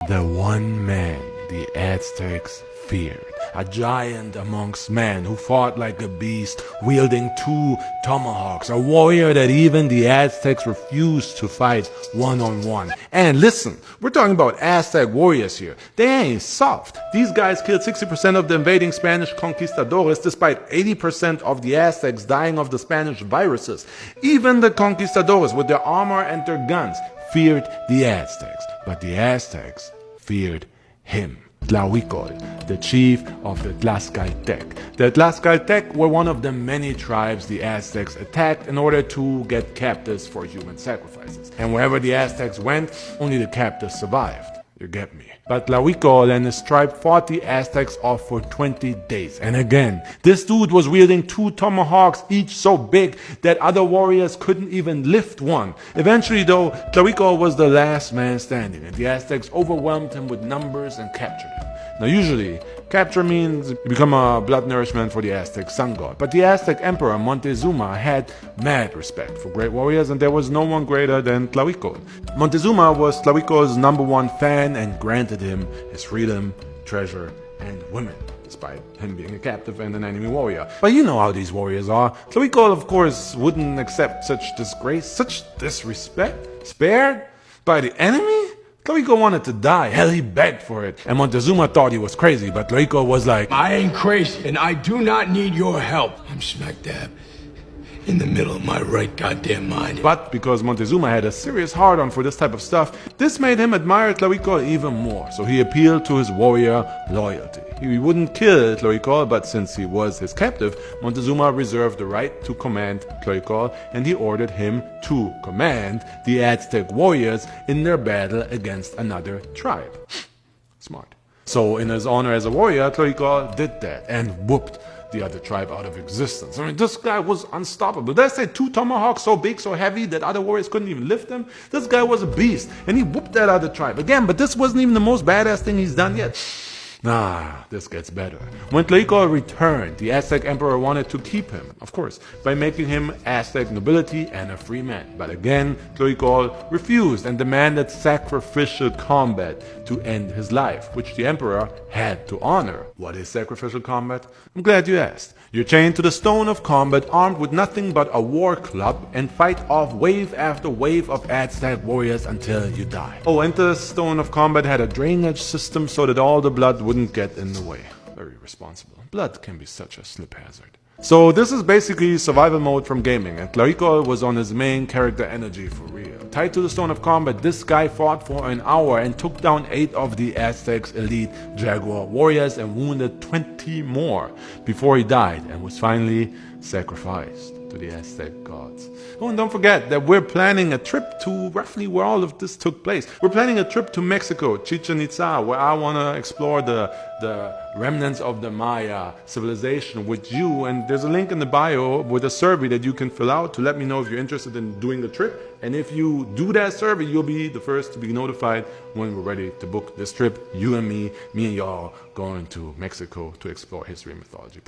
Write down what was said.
The one man the Aztecs feared, a giant amongst men who fought like a beast, wielding 2 tomahawks, a warrior that even the Aztecs refused to fight one-on-one. And listen, we're talking about Aztec warriors here. They ain't soft. These guys killed 60% of the invading Spanish conquistadores, despite 80% of the Aztecs dying of the Spanish viruses. Even the conquistadores, with their armor and their guns, feared the Aztecs, but the Aztecs feared him. Tlahuicole, the chief of the Tlahuicole. The Tlahuicole were one of the many tribes the Aztecs attacked in order to get captives for human sacrifices. And wherever the Aztecs went, only the captives survived. You get me. But Tlahuicole and his tribe fought the Aztecs off for 20 days. And again, this dude was wielding 2 tomahawks, each so big that other warriors couldn't even lift one. Eventually though, Tlahuicole was the last man standing, and the Aztecs overwhelmed him with numbers and captured him. Now usually, capture means you become a blood nourishment for the Aztec sun god. But the Aztec emperor Montezuma had mad respect for great warriors, and there was no one greater than Tlahuicole. Montezuma was Tlahuicole's #1 fan and granted him his freedom, treasure, and women, despite him being a captive and an enemy warrior. But you know how these warriors are. Tlahuicole, of course, wouldn't accept such disgrace, such disrespect, spared by the enemy. Tlahuicole wanted to die. Hell, he begged for it. And Montezuma thought he was crazy, but Tlahuicole was like, I ain't crazy, and I do not need your help. I'm smack dab in the middle of my right goddamn mind. But because Montezuma had a serious hard-on for this type of stuff, this made him admire Tlahuicole even more. So he appealed to his warrior loyalty. He wouldn't kill Tlahuicole, but since he was his captive, Montezuma reserved the right to command Tlahuicole, and he ordered him to command the Aztec warriors in their battle against another tribe. Smart. So in his honor as a warrior, Tlahuicole did that and whooped the other tribe out of existence. I mean, this guy was unstoppable. Did I say 2 tomahawks so big, so heavy that other warriors couldn't even lift them? This guy was a beast, and he whooped that other tribe. Again, but this wasn't even the most badass thing he's done yet. This gets better. When Tlahuicole returned, the Aztec emperor wanted to keep him, of course, by making him Aztec nobility and a free man. But again, Tlahuicole refused and demanded sacrificial combat to end his life, which the emperor had to honor. What is sacrificial combat? I'm glad you asked. You're chained to the stone of combat, armed with nothing but a war club, and fight off wave after wave of Aztec warriors until you die. Oh, and the stone of combat had a drainage system so that all the blood wouldn't get in the way. Very responsible. Blood can be such a slip hazard. So this is basically survival mode from gaming, and Tlahuicole was on his main character energy for real. Tied to the stone of combat, this guy fought for an hour and took down 8 of the Aztecs' elite jaguar warriors and wounded 20 more before he died and was finally sacrificed to the Aztec gods. Oh, and don't forget that we're planning a trip to roughly where all of this took place. We're planning a trip to Mexico, Chichen Itza, where I want to explore the remnants of the Maya civilization with you. And there's a link in the bio with a survey that you can fill out to let me know if you're interested in doing the trip. And if you do that survey, you'll be the first to be notified when we're ready to book this trip. You and me and y'all going to Mexico to explore history and mythology.